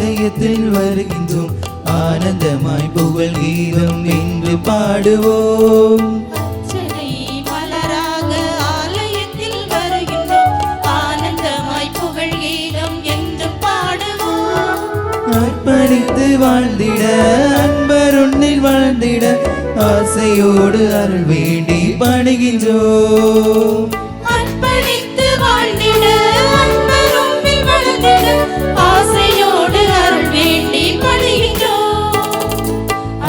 ஆலயத்தில் வருகின்றோம், ஆனந்தமாய் புகழ் கீதம் என்று பாடுவோம். அர்ச்சனை மலராக ஆலயத்தில் வருகின்றோம், ஆனந்தமாய் புகழ் கீதம் என்று பாடுவோம். அர்ப்பணித்து வாழ்ந்திட அன்பர் உன்னில் வாழ்ந்திட ஆசையோடு அருள் வேண்டி பணிகின்றோம். அர்ப்பணித்து வாழ்ந்திட அன்பர் உன்னில் வாழ்ந்திட ஆசையோடு அருள் வேண்டி பணிகின்றோம்.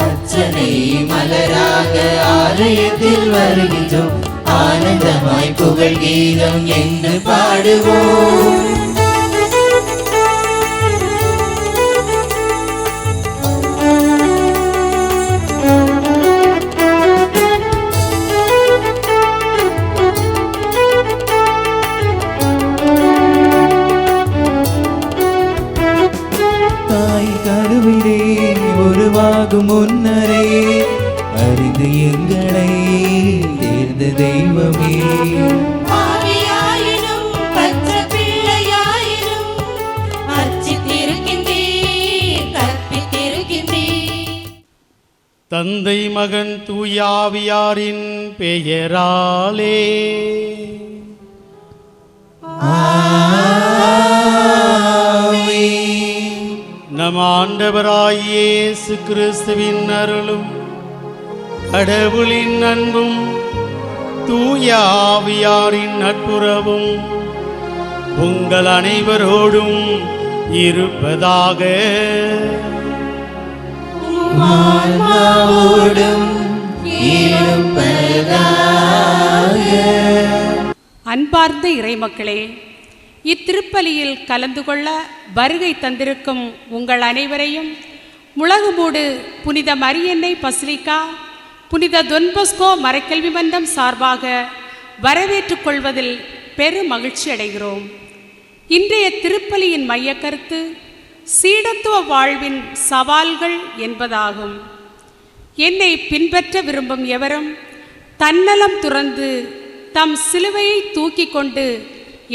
அர்ச்சனை மலராக ஆலயத்தில் வருகின்றோம், ஆனந்தமாய் புகழ் கீதம் என்று பாடுவோம். முன்னரே அறிந்து எங்களை தேர்ந்த தெய்வமே, ஆவியாயினும் பச்சை பிள்ளையாயினும் அர்ச்சித்திருக்கின்றீர், கற்பித்திருக்கின்றீர். தந்தை மகன் தூயாவியாரின் பெயராலே நம் ஆண்டவராகிய இயேசு கிறிஸ்துவின் அருளும் கடவுளின் அன்பும் தூய ஆவியாரின் நட்புறவும் உங்கள் அனைவரோடும் இருப்பதாக. அன்பார்ந்த இறைமக்களே, இத்திருப்பலியில் கலந்து கொள்ள வருகை தந்திருக்கும் உங்கள் அனைவரையும் முளகுமூடு புனித மரியன்னை பசிலிக்கா, புனித தொன்பொஸ்கோ மறைக்கல்வி மன்றம் சார்பாக வரவேற்றுக் கொள்வதில் பெரும் மகிழ்ச்சி அடைகிறோம். இன்றைய திருப்பலியின் மையக்கருத்து சீடத்துவ வாழ்வின் சவால்கள் என்பதாகும். என்னை பின்பற்ற விரும்பும் எவரும் தன்னலம் துறந்து தம் சிலுவையை தூக்கி கொண்டு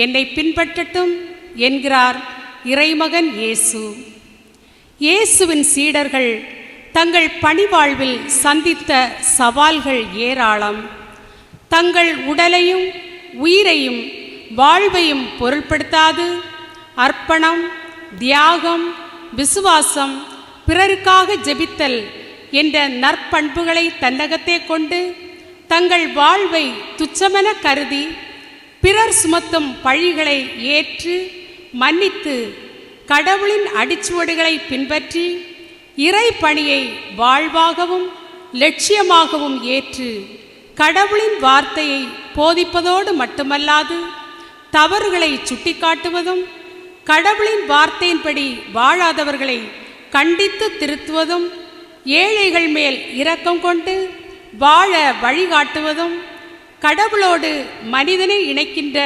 என்னை பின்பற்றட்டும் என்கிறார் இறைமகன் இயேசு. இயேசுவின் சீடர்கள் தங்கள் பணிவாழ்வில் சந்தித்த சவால்கள் ஏராளம். தங்கள் உடலையும் உயிரையும் வாழ்வையும் பொருள்படுத்தாது அர்ப்பணம், தியாகம், விசுவாசம், பிறருக்காக ஜெபித்தல் என்ற நற்பண்புகளை தன்னகத்தே கொண்டு தங்கள் வாழ்வை துச்சமென கருதி பிறர் சுமத்தும் பழிகளை ஏற்று மன்னித்து கடவுளின் அடிச்சுவடுகளை பின்பற்றி இறை பணியை வாழ்வாகவும் லட்சியமாகவும் ஏற்று கடவுளின் வார்த்தையை போதிப்பதோடு மட்டுமல்லாது தவறுகளை சுட்டிக்காட்டுவதும் கடவுளின் வார்த்தையின்படி வாழாதவர்களை கண்டித்து திருத்துவதும் ஏழைகள் மேல் இரக்கம் கொண்டு வாழ வழிகாட்டுவதும் கடவுளோடு மனிதனை இணைக்கின்ற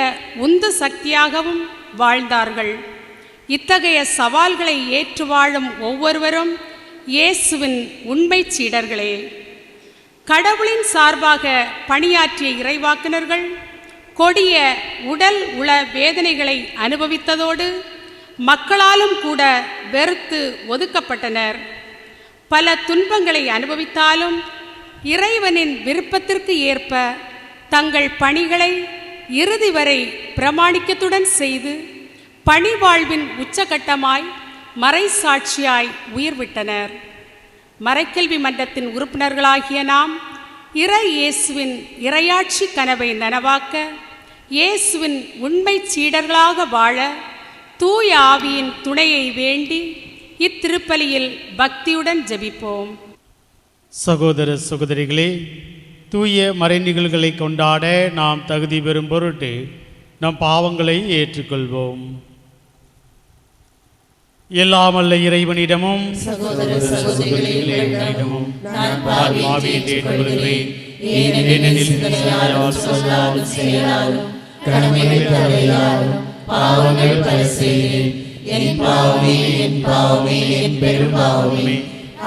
உந்து சக்தியாகவும் வாழ்ந்தார்கள். இத்தகைய சவால்களை ஏற்று வாழும் ஒவ்வொருவரும் இயேசுவின் உண்மை சீடர்களே. கடவுளின் சார்பாக பணியாற்றிய இறைவாக்கினர்கள் கொடிய உடல் உள வேதனைகளை அனுபவித்ததோடு மக்களாலும் கூட வெறுத்து ஒதுக்கப்பட்டனர். பல துன்பங்களை அனுபவித்தாலும் இறைவனின் விருப்பத்திற்கு ஏற்ப தங்கள் பணிகளை இறுதி வரை பிரமாணிக்கத்துடன் செய்து பணி வாழ்வின் உச்சகட்டமாய் மறைசாட்சியாய் உயிர்விட்டனர். மறைக்கல்வி மன்றத்தின் உறுப்பினர்களாகிய நாம் இறை இயேசுவின் இறையாட்சி கனவை நனவாக்க இயேசுவின் உண்மை சீடர்களாக வாழ தூய ஆவியின் துணையை வேண்டி இத்திருப்பலியில் பக்தியுடன் ஜெபிப்போம். சகோதர சகோதரிகளே, தூய மறைநிகழ்களை கொண்டாட நாம் தகுதி பெறும் பொருட்டு நம் பாவங்களை ஏற்றுக்கொள்வோம். எல்லாமல்ல இறைவனிடமும்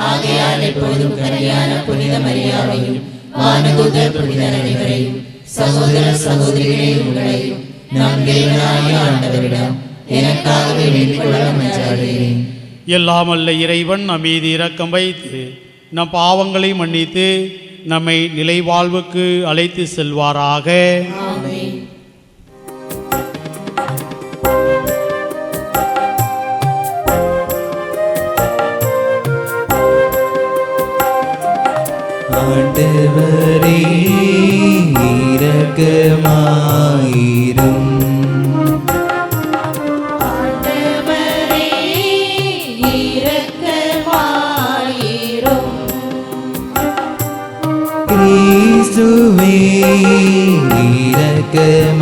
ஆகையால் எப்பொழுதும் கன்னியான புனித மரியாதையும் வானதூதர் புனிதர் அனைவரையும் சகோதர சகோதரிகளே உங்களையும் நம் தேவனாகிய ஆண்டவரிடம் எனக்காகவே வேண்டிக் கொள்ள மன்றாடுகிறேன். எல்லாம் வல்ல இறைவன் நம் மீது இரக்கம் வைத்து நம் பாவங்களை மன்னித்து நம்மை நிலை வாழ்வுக்கு அழைத்து செல்வாராக. ஆமென். ஆண்டவரே இரக்கமாயிரும். ஆண்டவரே இரக்கமாயிரும். கிறிஸ்துவே இரக்கமாயிரும்.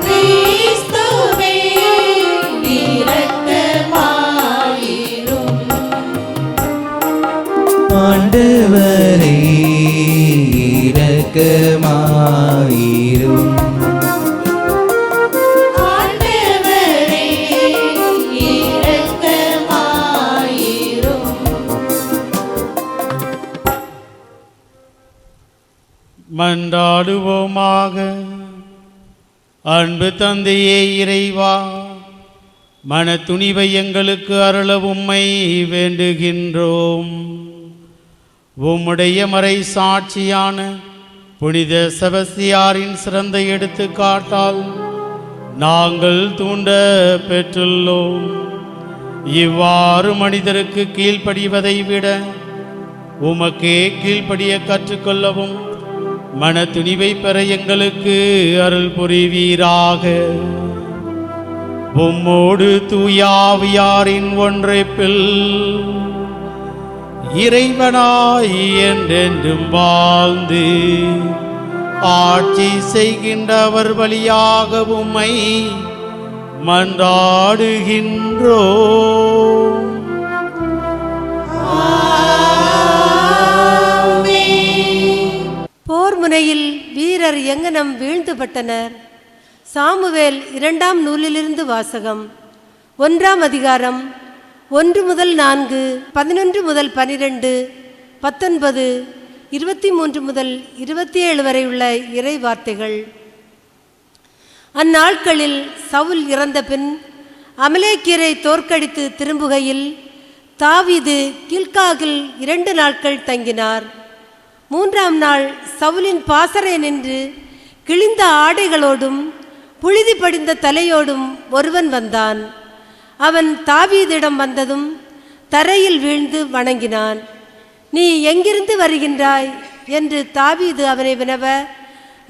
கிறிஸ்துவே இரக்கமாயிரும். ஆண்டவரே இரக்கமாயிரும். ஆண்டவரே இரக்கமாயிரும். மன்றாடுவோமாக. அன்பு தந்தையே இறைவா, மன துணிவை எங்களுக்கு அருள உம்மை வேண்டுகின்றோம். உம்முடைய மறை சாட்சியான புனித செபஸ்தியாரின் சிறந்த எடுத்துக்காட்டால் நாங்கள் தூண்ட பெற்றுள்ளோம். இவ்வாறு மனிதருக்கு கீழ்ப்படிவதை விட உமக்கே கீழ்ப்படிய கற்றுக்கொள்ளவும் மன துணிவை பெற எங்களுக்கு அருள் புரிவீராக. உம்மோடு தூயாவியாரின் ஒன்றைப்பில் இறைவனாய் என்றென்றும் வாழ்ந்து ஆட்சி செய்கின்றவர் வழியாக உம்மை மன்றாடுகின்றோம். போர் முனையில் வீரர் எங்கனம் வீழ்ந்துபட்டனர். சாமுவேல் 2ஆம் நூலிலிருந்து வாசகம். 1ஆம் அதிகாரம் 1 முதல் 4, 11 முதல் 12, 19, 23 முதல் 27 வரை உள்ள இறை வார்த்தைகள். அந்நாட்களில் சவுல் இறந்த பின் அமலேக்கியரை தோற்கடித்து திரும்புகையில் தாவீது கில்காகில் 2 நாட்கள் தங்கினார். 3ஆம் நாள் சவுலின் பாசறை நின்று கிழிந்த ஆடைகளோடும் புழுதி படிந்த தலையோடும் ஒருவன் வந்தான். அவன் தாவீதிடம் வந்ததும் தரையில் வீழ்ந்து வணங்கினான். நீ எங்கிருந்து வருகின்றாய் என்று தாவீது அவனை வினவ,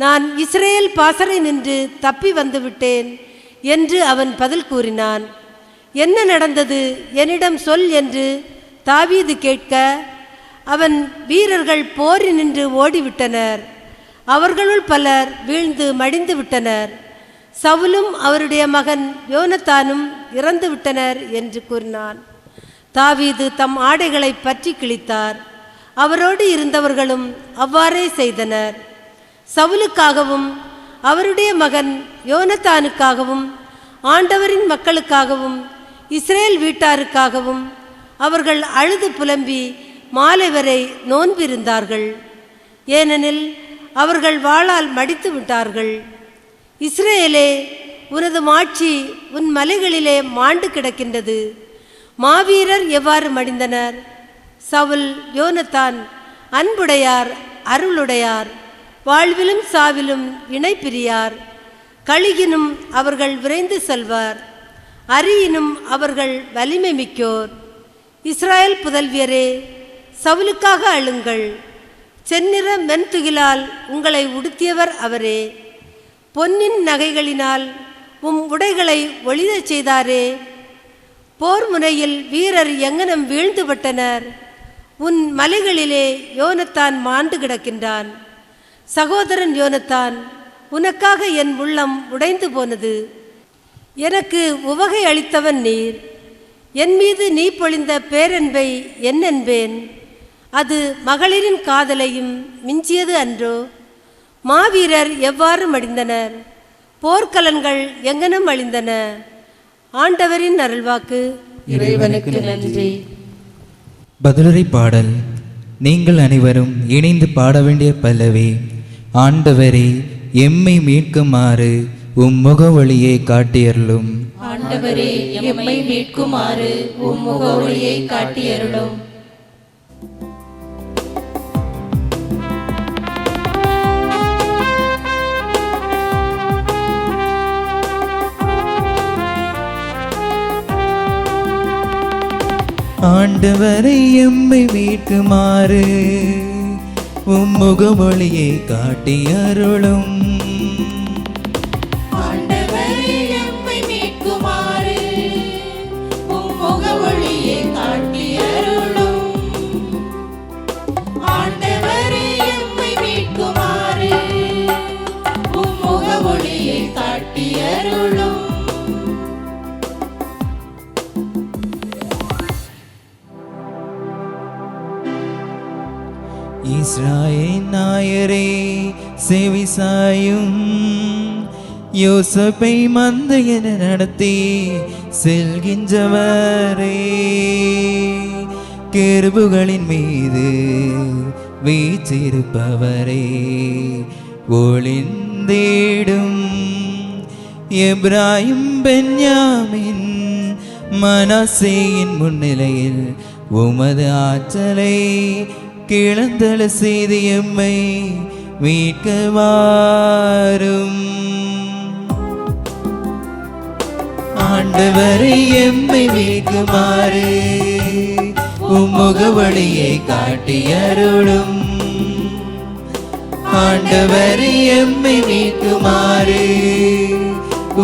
நான் இஸ்ரேல் பாசறை நின்று தப்பி வந்து விட்டேன் என்று அவன் பதில் கூறினான். என்ன நடந்தது, என்னிடம் சொல் என்று தாவீது கேட்க, அவன் வீரர்கள் போரி நின்று ஓடிவிட்டனர், அவர்களுள் பலர் வீழ்ந்து மடிந்து விட்டனர், சவுலும் அவருடைய மகன் யோனத்தானும் இறந்து விட்டனர் என்று கூறினான். தாவீது தம் ஆடைகளை பற்றி கிழித்தார். அவரோடு இருந்தவர்களும் அவ்வாறே செய்தனர். சவுலுக்காகவும் அவருடைய மகன் யோனத்தானுக்காகவும் ஆண்டவரின் மக்களுக்காகவும் இஸ்ரேல் வீட்டாருக்காகவும் அவர்கள் அழுது புலம்பி மாலை வரை நோன்பிருந்தார்கள். ஏனெனில் அவர்கள் வாளால் மடித்து விட்டார்கள். இஸ்ரேலே, உனது மாட்சி உன் மலைகளிலே மாண்டு கிடக்கின்றது. மாவீரர் எவ்வாறு மடிந்தனர்? சவுல் யோனத்தான் அன்புடையார், அருளுடையார், வாழ்விலும் சாவிலும் இணை பிரியார். கழுகினும் அவர்கள் விரைந்து செல்வார், அரியினும் அவர்கள் வலிமை மிக்கோர். இஸ்ராயேல் புதல்வியரே, சவுலுக்காக அழுங்கள். செந்நிற மென்துகிலால் உங்களை உடுத்தியவர் அவரே. பொன்னின் நகைகளினால் உம் உடைகளை ஒளிரச் செய்தாரே. போர் முனையில் வீரர் எங்கனம் வீழ்ந்துபட்டனர். உன் மலைகளிலே யோனத்தான் மாண்டு கிடக்கின்றான். சகோதரன் யோனத்தான், உனக்காக என் உள்ளம் உடைந்து போனது. எனக்கு உவகை அளித்தவன் நீர். என் மீது நீ பொழிந்த பேரன்பை என்னென்பேன்? அது மகளிரின் காதலையும் மிஞ்சியது அன்றோ? மாவீரர் எவ்வாறு மடிந்தனர், போர்க்கலன்கள் எங்கனம் அழிந்தன. ஆண்டவரின் அருள்வாக்கு. இறைவனுக்கு நன்றி. பதிலுரை பாடல். நீங்கள் அனைவரும் இணைந்து பாட வேண்டிய பல்லவி. ஆண்டவரே, எம்மை மீட்குமாறு உம் முகவழியை காட்டியருளும். ஆண்டவரே எம்மை மீட்குமாறு உம் முக ஒளியை காட்டியருளும். ஆண்டவரை எம்மை மீட்குமாறு உம் முகமொழியை காட்டி அருளும். ஆண்டவரே எம்மை மீட்குமாறு உம் முகவொளியை காட்டி அருளும். ஆண்டவரே எம்மை மீட்குமாறு உம் முகவொளியை காட்டி அருளும். இஸ்ராயேல் நாயரே செவிசாயும், யோசேப்பை மந்தையென நடத்தி செல்கின்றவரே, கேருபுகளின் மீது வீற்றிருப்பவரே, ஒளிந்தேடும் எப்ராயிம் பென்யாமின் மனாசேயின் முன்னிலையில் உமது ஆற்றலை கிளந்தள செய்து எம்மை மீட்க வாரும். ஆண்டவரை எம்மை மீட்குமாறு உம் முகவொளியை காட்டி அருளும். ஆண்டவரை எம்மை மீட்குமாறு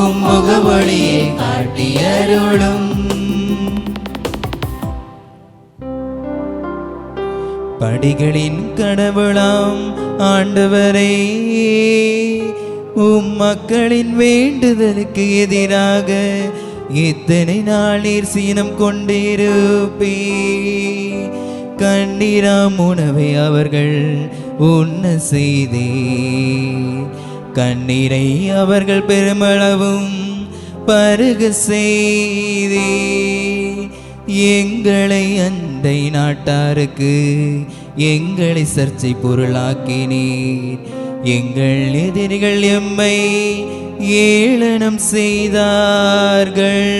உம் முகவொளியை காட்டி அருளும். படிகளின் கடவுளாம் ஆண்டவரே, உம் மக்களின் வேண்டுதலுக்கு எதிராக இத்தனை நாளீர் சீனம் கொண்டிருப்பே. கண்ணீராம் உணவை அவர்கள் உண்ண செய்தே, கண்ணீரை அவர்கள் பெருமளவும் பருக செய்தே. எங்களை அண்டை நாட்டாருக்கு எங்களை சர்ச்சை பொருளாக்கினீர். எங்கள் எதிரிகள் எம்மை ஏளனம் செய்தார்கள்.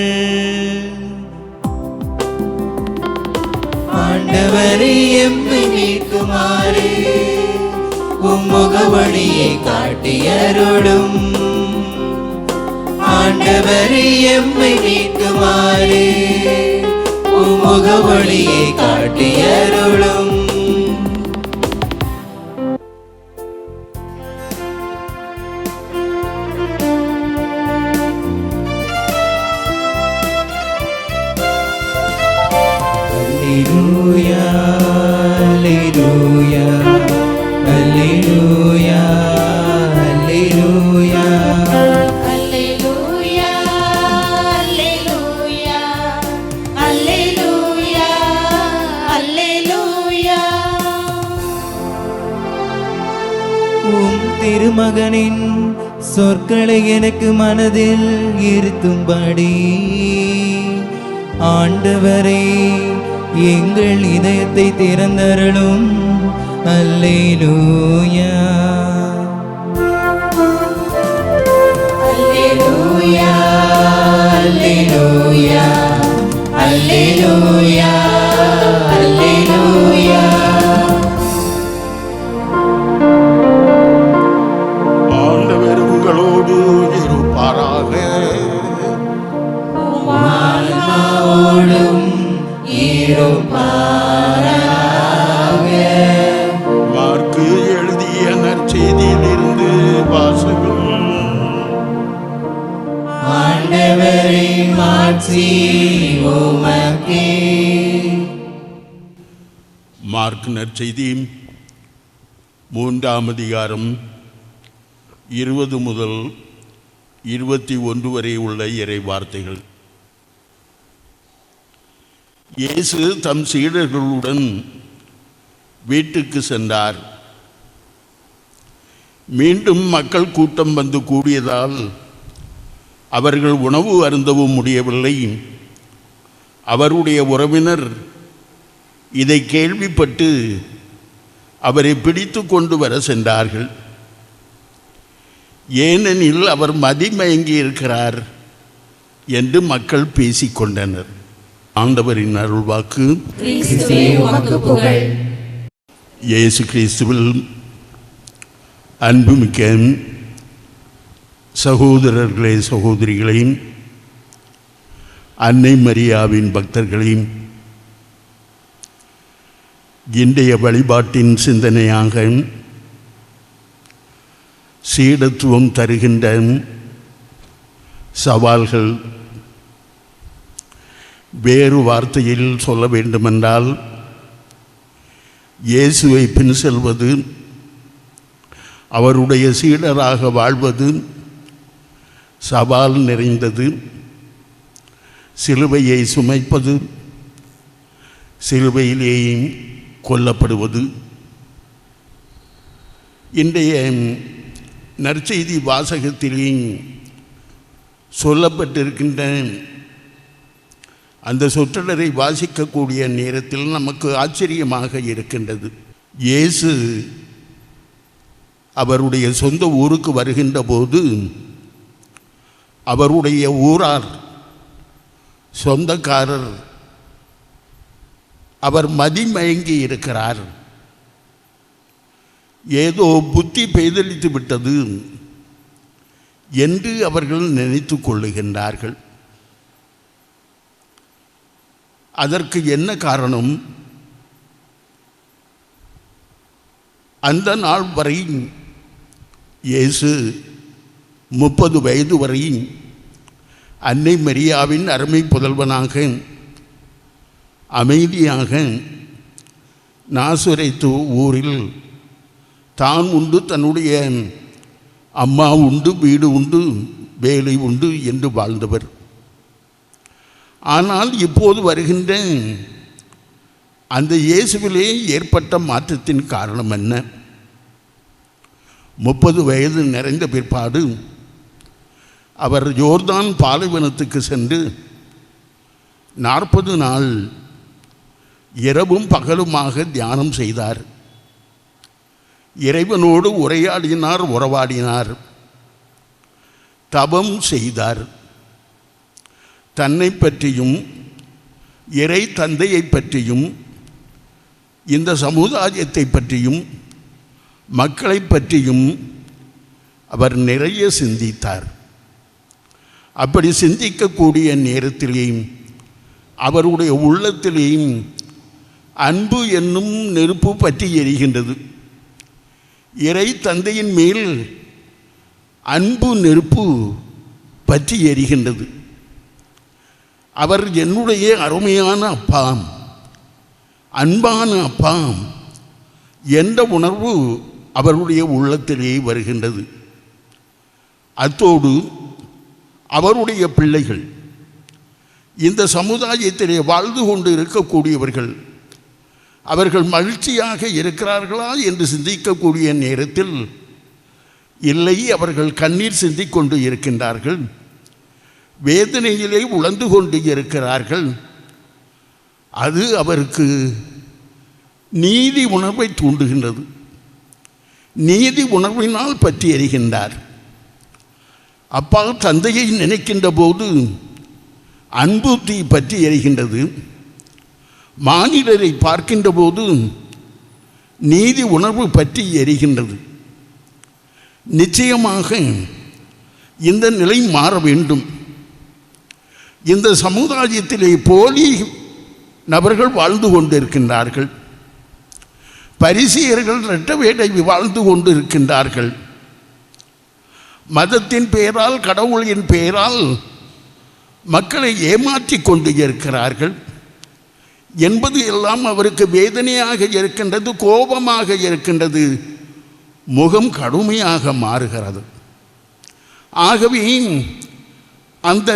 ஆண்டவரை எம்மை மீட்குமாறு உம் முகவொளியை காட்டி அருளும். ஆண்டவரை எம்மை மீட்குமாறு உம் முகவொளியை காட்டி அருளும். அல்லேலூயா, அல்லேலூயா, அல்லேலூயா, அல்லேலூயா. அல்லேலூயா, அல்லேலூயா, அல்லேலூயா, அல்லேலூயா. உம் திருமகனின் சொற்களை எனக்கு மனதில் இருத்தும்படி ஆண்டவரே எங்கள் இதயத்தை திறந்தருளும். அல்லேலூயா, அல்லேலூயா, அல்லேலூயா, அல்லேலூயா, அல்லேலூயா. ஆண்டவர் உங்களோடு இருப்பாராக. ஆன்மாவோடும் இருப்பாராக. மார்க்கு எழுதிய நற்செய்தியிலிருந்து வாசகம். ஆண்டவரே மாட்சி உமக்கே. மார்க் நற்செய்தி 3ஆம் அதிகாரம் 20 முதல் 21 வரை உள்ள இறை வார்த்தைகள். இயேசு தம் சீடர்களுடன் வீட்டுக்கு சென்றார். மீண்டும் மக்கள் கூட்டம் வந்து கூடியதால் அவர்கள் உணவு அருந்தவும் முடியவில்லை. அவருடைய உறவினர் இதை கேள்விப்பட்டு அவரை பிடித்து கொண்டு வர சென்றார்கள். ஏனெனில் அவர் மதிமயங்கி இருக்கிறார். என்று மக்கள் பேசிக்கொண்டனர். ஆண்டவரின் அருள்வாக்கு. கிறிஸ்துவே உமக்கு புகழ். இயேசு கிறிஸ்துவில் அன்புமிக்க சகோதரர்களே, சகோதரிகளையும், அன்னை மரியாவின் பக்தர்களையும், இன்றைய வழிபாட்டின் சிந்தனையாக சீடத்துவம் தருகின்ற சவால்கள், வேறு வார்த்தையில் சொல்ல வேண்டுமென்றால் இயேசுவை பின் செல்வது, அவருடைய சீடராக வாழ்வது சவால் நிறைந்தது. சிலுவையை சுமைப்பது, சிலுவையிலேயே கொல்லப்படுவது. இன்றைய நற்செய்தி வாசகத்திலே சொல்லப்பட்டிருக்கின்ற அந்த சொற்றொடரை வாசிக்கக்கூடிய நேரத்தில் நமக்கு ஆச்சரியமாக இருக்கின்றது. இயேசு அவருடைய சொந்த ஊருக்கு வருகின்ற போது அவருடைய ஊரார், சொந்தக்காரர் அவர் மதிமயங்கி இருக்கிறார், ஏதோ புத்தி பேதலித்து விட்டது என்று அவர்கள் நினைத்து கொள்ளுகின்றார்கள். அதற்கு என்ன காரணம்? அந்த நாள் வரை இயேசு 30 வயது வரை அன்னை மரியாவின் அருமை புதல்வனாக அமைதியாக நாசரேத்து ஊரில் தான் உண்டு, தன்னுடைய அம்மா உண்டு, வீடு உண்டு, வேலை உண்டு என்று வாழ்ந்தவர். ஆனால் இப்போது வருகின்ற அந்த இயேசுவிலே ஏற்பட்ட மாற்றத்தின் காரணம் என்ன? 30 வயது நிறைந்த பிற்பாடு அவர் யோர்தான் பாலைவனத்துக்கு சென்று 40 நாள் இரவும் பகலுமாக தியானம் செய்தார். இறைவனோடு உரையாடினார், உறவாடினார், தபம் செய்தார். தன்னை பற்றியும் இறை தந்தையை பற்றியும் இந்த சமுதாயத்தை பற்றியும் மக்களை பற்றியும் அவர் நிறைய சிந்தித்தார். அப்படி சிந்திக்கக்கூடிய நேரத்திலேயும் அவருடைய உள்ளத்திலேயும் அன்பு என்னும் நெருப்பு பற்றி எரிகின்றது. இறை தந்தையின் மேல் அன்பு நெருப்பு பற்றி எரிகின்றது. அவர் என்னுடைய அருமையான அப்பாம், அன்பான அப்பாம் என்ற உணர்வு அவருடைய உள்ளத்திலே வருகின்றது. அத்தோடு அவருடைய பிள்ளைகள், இந்த சமுதாயத்திலே வாழ்ந்து கொண்டு இருக்கக்கூடியவர்கள், அவர்கள் மகிழ்ச்சியாக இருக்கிறார்களா என்று சிந்திக்கக்கூடிய நேரத்தில் இல்லை, அவர்கள் கண்ணீர் சிந்திக் கொண்டு இருக்கின்றார்கள், வேதனையிலே உழந்து கொண்டு இருக்கிறார்கள். அது அவருக்கு நீதி உணர்வை தூண்டுகின்றது. நீதி உணர்வினால் பற்றி எறிகின்றார். அப்பா தந்தையை நினைக்கின்ற போது அன்பு தீ பற்றி எறிகின்றது. மானிடரை பார்க்கின்ற போது நீதி உணர்வு பற்றி எரிகின்றது. நிச்சயமாக இந்த நிலை மாற வேண்டும். இந்த சமுதாயத்திலே போலி நபர்கள் வாழ்ந்து கொண்டிருக்கின்றார்கள். பரிசேயர்கள் இரட்ட வேடை வாழ்ந்து கொண்டு இருக்கின்றார்கள். மதத்தின் பெயரால், கடவுளின் பெயரால் மக்களை ஏமாற்றி கொண்டு இருக்கிறார்கள் என்பது எல்லாம் அவருக்கு வேதனையாக இருக்கின்றது, கோபமாக இருக்கின்றது, முகம் கடுமையாக மாறுகிறது. ஆகவே அந்த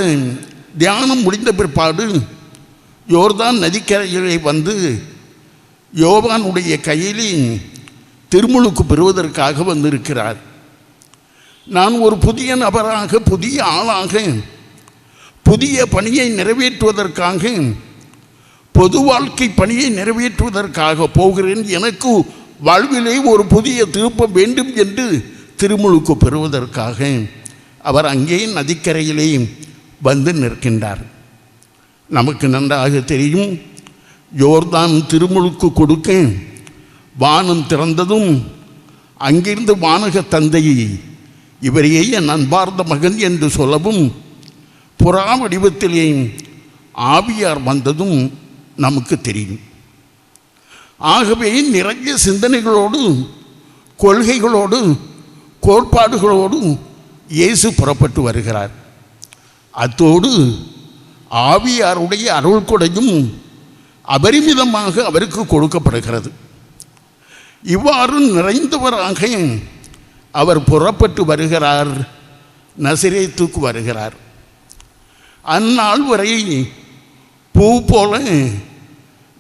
தியானம் முடிந்த பிற்பாடு யோர்தான் நதிக்கரையிலே வந்து யோவானுடைய கையிலே திருமுழுக்கு பெறுவதற்காக வந்திருக்கிறார். நான் ஒரு புதிய நபராக, புதிய ஆளாக, புதிய பணியை நிறைவேற்றுவதற்காக, பொது வாழ்க்கை பணியை நிறைவேற்றுவதற்காக போகிறேன். எனக்கு வாழ்விலே ஒரு புதிய திருப்பம் வேண்டும் என்று திருமுழுக்கு பெறுவதற்காக அவர் அங்கே நதிக்கரையிலே வந்து நிற்கின்றார். நமக்கு நன்றாக தெரியும், யோர்தான் திருமுழுக்கு கொடுக்க வானம் திறந்ததும் அங்கிருந்து வானக தந்தை இவரையே என் அன்பார்ந்த மகன் என்று சொல்லவும் புறா வடிவத்திலே ஆவியார் வந்ததும் நமக்கு தெரியும். ஆகவே நிறைய சிந்தனைகளோடு, கொள்கைகளோடு, கோட்பாடுகளோடு இயேசு புறப்பட்டு வருகிறார். அத்தோடு ஆவியாருடைய அருள் கொடையும் அபரிமிதமாக அவருக்கு கொடுக்கப்படுகிறது. இவ்வாறு நிறைந்தவராக அவர் புறப்பட்டு வருகிறார், நசரேத்துக்கு வருகிறார். அந்நாள் வரை பூ போல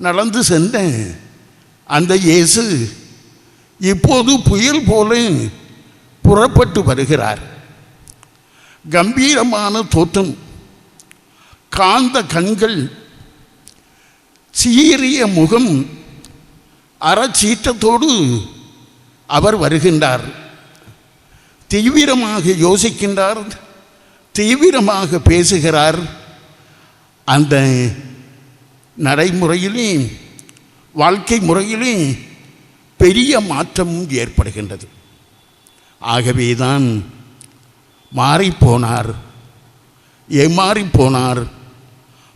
நடந்து சென்ற அந்த இயேசு இப்போது புயல் போல புறப்பட்டு வருகிறார். கம்பீரமான தோற்றம், காந்த கண்கள், சீரிய முகம், அறச்சீற்றத்தோடு அவர் வருகின்றார். தீவிரமாக யோசிக்கின்றார், தீவிரமாக பேசுகிறார். அந்த நடைமுறையிலே, வாழ்க்கை முறையிலே பெரிய மாற்றமும் ஏற்படுகின்றது. ஆகவேதான் மாறிப்போனார், ஏமாறிப்போனார்,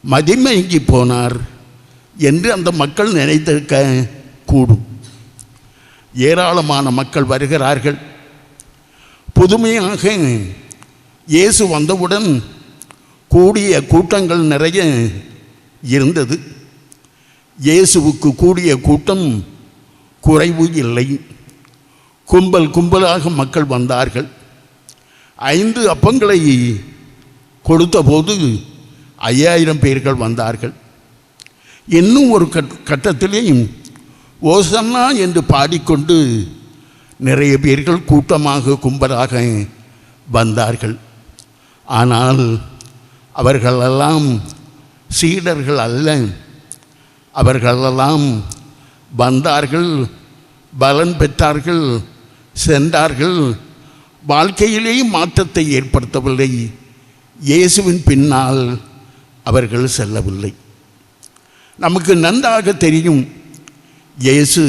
மதிமயங்கி போனார் என்று அந்த மக்கள் நினைத்திருக்க கூடும். ஏராளமான மக்கள் வருகிறார்கள். புதுமையாக இயேசு வந்தவுடன் கூடிய கூட்டங்கள் நிறைய இருந்தது. இயேசுவுக்கு கூடிய கூட்டம் குறைவு இல்லை. கும்பல் கும்பலாக மக்கள் வந்தார்கள். 5 அப்பங்களை கொடுத்தபோது 5000 பேர்கள் வந்தார்கள். இன்னும் ஒரு கட்டத்திலே ஓசன்னா என்று பாடிக்கொண்டு நிறைய பேர்கள் கூட்டமாக கும்பலாக வந்தார்கள். ஆனால் அவர்களெல்லாம் சீடர்கள் அல்ல. அவர்களெல்லாம் வந்தார்கள், பலன் பெற்றார்கள், சென்றார்கள். வாழ்க்கையிலே மாற்றத்தை ஏற்படுத்தவில்லை. இயேசுவின் பின்னால் அவர்கள் செல்லவில்லை. நமக்கு நன்றாக தெரியும், இயேசு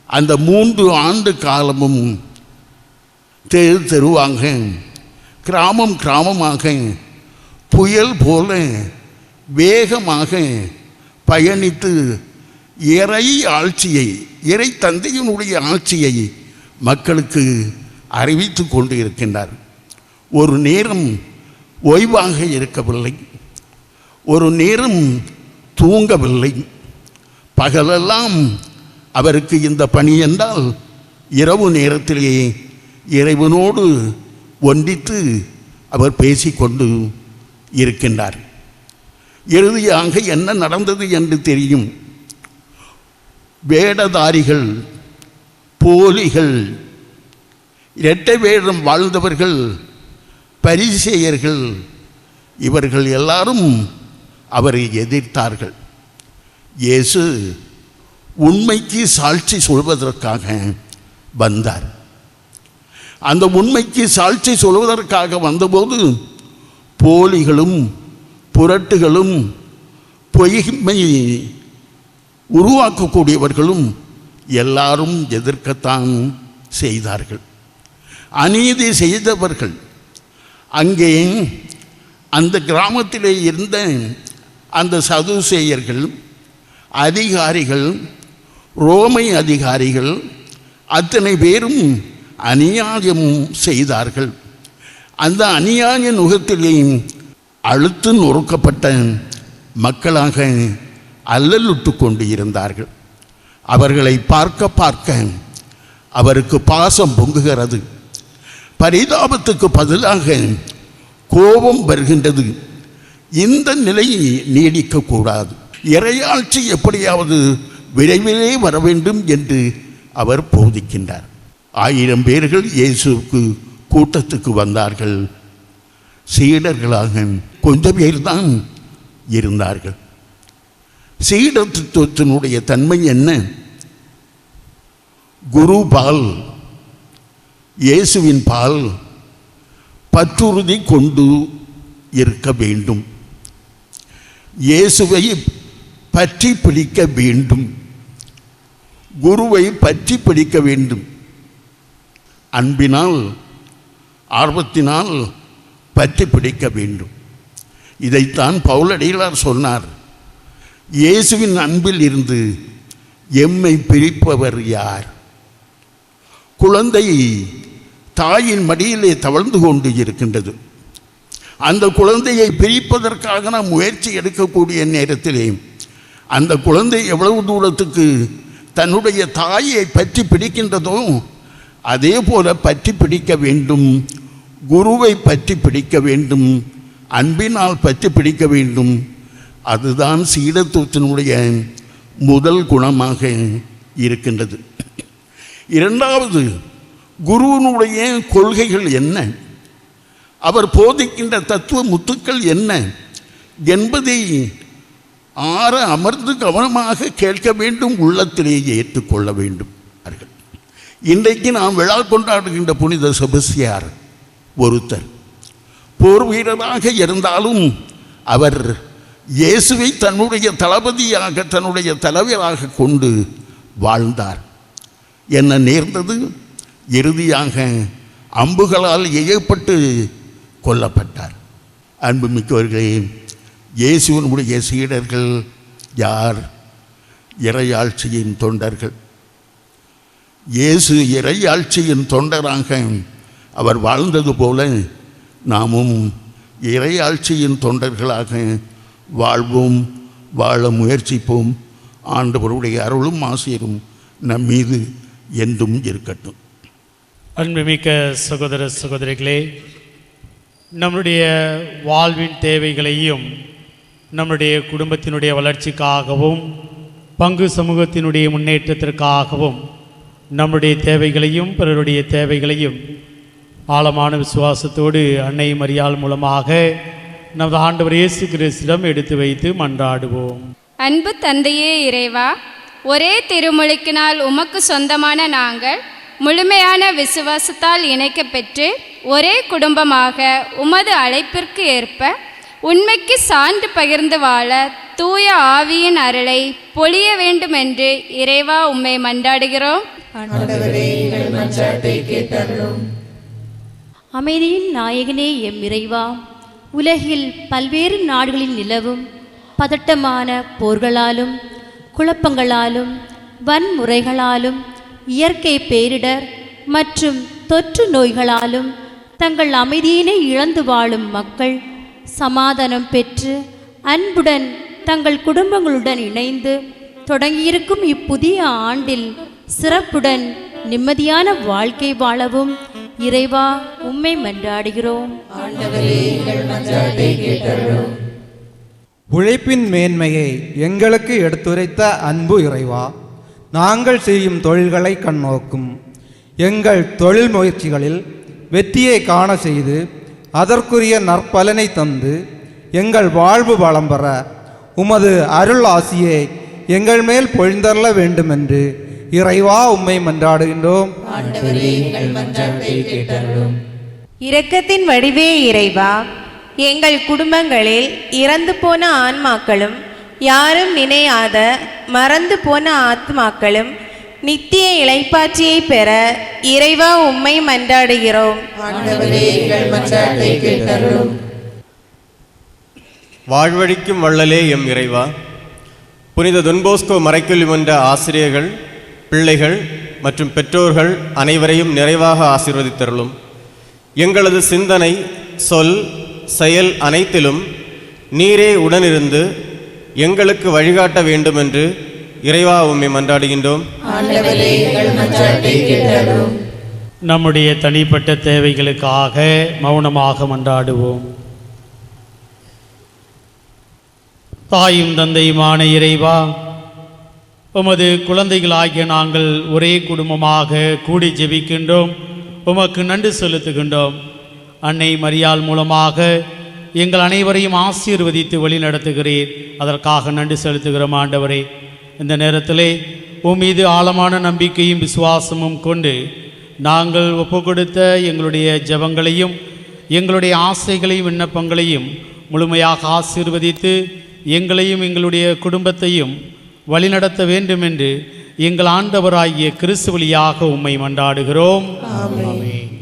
அந்த 3 ஆண்டு காலமும் தெருவாக, கிராமம் கிராமமாக, புயல் போல வேகமாக பயணித்து இறை ஆட்சியை, இறை தந்தையினுடைய ஆட்சியை மக்களுக்கு அறிவித்து கொண்டு இருக்கின்றார். ஒரு நேரம் ஓய்வாக இருக்கவில்லை, ஒரு நேரம் தூங்கவில்லை. பகலெல்லாம் அவருக்கு இந்த பணி என்றால், இரவு நேரத்திலேயே இறைவனோடு ஒன்றித்து அவர் பேசிக்கொண்டு இருக்கின்றார். இறுதியாக என்ன நடந்தது என்று தெரியும். வேடதாரிகள், போலிகள், இரட்டை வேடம் வாழ்ந்தவர்கள், பரிசேயர்கள், இவர்கள் எல்லாரும் அவரை எதிர்த்தார்கள். இயேசு உண்மைக்கு சாட்சி சொல்வதற்காக வந்தார். அந்த உண்மைக்கு சாட்சி சொல்வதற்காக வந்தபோது போலிகளும் புரட்டுகளும் பொய்மை உருவாக்கக்கூடியவர்களும் எல்லாரும் எதிர்க்கத்தான் செய்தார்கள். அநீதி செய்தவர்கள் அங்கே அந்த கிராமத்திலே இருந்த அந்த சதுசேயர்கள், அதிகாரிகள், ரோமை அதிகாரிகள் அத்தனை பேரும் அநியாயம் செய்தார்கள். அந்த அநியாய நுகத்திலேயும் அழுத்து நொறுக்கப்பட்ட மக்களாக அல்லலுட்டு கொண்டு இருந்தார்கள். அவர்களை பார்க்க பார்க்க அவருக்கு பாசம் பொங்குகிறது. பரிதாபத்துக்கு பதிலாக கோபம் வருகின்றது. இந்த நிலை நீடிக்கக்கூடாது. இறையாட்சி எப்படியாவது விரைவிலே வர வேண்டும் என்று அவர் போதிக்கின்றார். 1000 பேர்கள் இயேசுவுக்கு கூட்டத்துக்கு வந்தார்கள். சீடர்களாக கொஞ்சம் பேர்தான் இருந்தார்கள். சீடத்துவத்தினுடைய தன்மை என்ன? குரு பால், இயேசுவின் பால் பற்றுறுதி கொண்டு இருக்க வேண்டும். இயேசுவை பற்றி பிடிக்க வேண்டும். குருவை பற்றி பிடிக்க வேண்டும். அன்பினால் ஆர்வத்தினால் பற்றி பிடிக்க வேண்டும். இதைத்தான் பவுலடிகளார் சொன்னார். இயேசுவின் அன்பில் இருந்து எம்மை பிரிப்பவர் யார்? குழந்தை தாயின் மடியிலே தவழ்ந்து கொண்டு இருக்கின்றது. அந்த குழந்தையை பிரிப்பதற்காக நாம் முயற்சி எடுக்கக்கூடிய நேரத்திலே அந்த குழந்தை எவ்வளவு தூரத்துக்கு தன்னுடைய தாயை பற்றி பிடிக்கின்றதோ அதே போல பற்றி பிடிக்க வேண்டும். குருவை பற்றி பிடிக்க வேண்டும். அன்பினால் பற்றி பிடிக்க வேண்டும். அதுதான் சீடத்துவத்தினுடைய முதல் குணமாக இருக்கின்றது. இரண்டாவது, குருவினுடைய கொள்கைகள் என்ன, அவர் போதிக்கின்ற தத்துவ முத்துக்கள் என்ன என்பதை ஆற அமர்ந்து கவனமாக கேட்க வேண்டும், உள்ளத்திலேயே ஏற்றுக்கொள்ள வேண்டும். இன்றைக்கு நாம் விழா கொண்டாடுகின்ற புனித செபஸ்தியார் ஒருத்தர் போர் வீரராக இருந்தாலும் அவர் இயேசுவை தன்னுடைய தளபதியாக, தன்னுடைய தலைவராக கொண்டு வாழ்ந்தார். என்ன நேர்ந்தது? இறுதியாக அம்புகளால் எய்யப்பட்டு கொல்லப்பட்டார். அன்புமிக்கவர்களே, இயேசுவினுடைய சீடர்கள் யார்? இறையாட்சியின் தொண்டர்கள். இயேசு இறையாட்சியின் தொண்டராக அவர் வாழ்ந்தது போல நாமும் இறையாட்சியின் தொண்டர்களாக வாழ்வோம், வாழ முயற்சிப்போம். ஆண்டவருடைய அருளும் ஆசீரும் நம் மீது என்றும் இருக்கட்டும். அன்புமிக்க சகோதர சகோதரிகளே, நம்முடைய வாழ்வின் தேவைகளையும் நம்முடைய குடும்பத்தினுடைய வளர்ச்சிக்காகவும் பங்கு சமூகத்தினுடைய முன்னேற்றத்திற்காகவும் நம்முடைய தேவைகளையும் பிறருடைய தேவைகளையும் ஆழமான விசுவாசத்தோடு அன்னை மரியாள் மூலமாக நமது ஆண்டவர் இயேசு கிறிஸ்துவிடம் எடுத்து வைத்து மன்றாடுவோம். அன்பு தந்தையே இறைவா, ஒரே திருமுழுக்கினால் உமக்கு சொந்தமான நாங்கள் முழுமையான விசுவாசத்தால் இணைக்கப்பெற்று ஒரே குடும்பமாக உமது அழைப்பிற்கு ஏற்ப உண்மைக்கு சான்று பகிர்ந்து வாழ தூய ஆவியின் அருளை பொழிய வேண்டும் என்று இறைவா உம்மை மன்றாடுகிறோம். அமைதியின் நாயகனே எம் இறைவா, உலகில் பல்வேறு நாடுகளில் நிலவும் பதட்டமான போர்களாலும் குழப்பங்களாலும் வன்முறைகளாலும் இயற்கை பேரிடர் மற்றும் தொற்று நோய்களாலும் தங்கள் அமைதியினை இழந்து வாழும் மக்கள் சமாதானம் பெற்று அன்புடன் தங்கள் குடும்பங்களுடன் இணைந்து தொடங்கியிருக்கும் இப்புதிய ஆண்டில் சிறப்புடன் நிம்மதியான வாழ்க்கை வாழவும் இறைவா உம்மை மன்றாடுகிறோம். உழைப்பின் மேன்மையை எங்களுக்கு எடுத்துரைத்த அன்பு இறைவா, நாங்கள் செய்யும் தொழில்களை கண்ணோக்கும் எங்கள் தொழில் முயற்சிகளில் வெற்றியை காண செய்து அதற்குரிய நற்பலனை தந்து எங்கள் வாழ்வு வளம் பெற உமது அருள் ஆசியை எங்கள் மேல் பொழிந்தருள வேண்டுமென்று இறைவா உம்மை மன்றாடுகின்றோம். இரக்கத்தின் வடிவே இறைவா, எங்கள் குடும்பங்களில் இறந்து போன ஆன்மாக்களும் யாரும் நினையாத மறந்து போன ஆத்மாக்களும் நித்திய இளைப்பாற்றியை பெற இறைவா உம்மை மன்றாடுகிறோம். வாழ்வழிக்கும் வள்ளலே எம் இறைவா, புனித தொன்போஸ்கோ மறைக்கல்வி மன்ற ஆசிரியர்கள், பிள்ளைகள் மற்றும் பெற்றோர்கள் அனைவரையும் நிறைவாக ஆசீர்வதித்தருளும். எங்களது சிந்தனை, சொல், செயல் அனைத்திலும் நீரே உடனிருந்து எங்களுக்கு வழிகாட்ட வேண்டும் என்று இறைவா உம்மை மன்றாடுகின்றோம். நம்முடைய தனிப்பட்ட தேவைகளுக்காக மௌனமாக மன்றாடுவோம். தாயும் தந்தையுமான இறைவா, உமது குழந்தைகளாகிய நாங்கள் ஒரே குடும்பமாக கூடி ஜெபிக்கின்றோம், உமக்கு நன்றி செலுத்துகின்றோம். அன்னை மரியாள் மூலமாக எங்கள் அனைவரையும் ஆசீர்வதித்து வழி நடத்துகிறீர், அதற்காக நன்றி செலுத்துகிறோம். ஆண்டவரே, இந்த நேரத்திலே உம் மீது ஆழமான நம்பிக்கையும் விசுவாசமும் கொண்டு நாங்கள் ஒப்பு கொடுத்த எங்களுடைய ஜெபங்களையும் எங்களுடைய ஆசைகளையும் விண்ணப்பங்களையும் முழுமையாக ஆசீர்வதித்து எங்களையும் எங்களுடைய குடும்பத்தையும் வழிநடத்த வேண்டும் என்று எங்கள் ஆண்டவராகிய கிறிஸ்து வழியாக உம்மை மன்றாடுகிறோம். ஆமென்.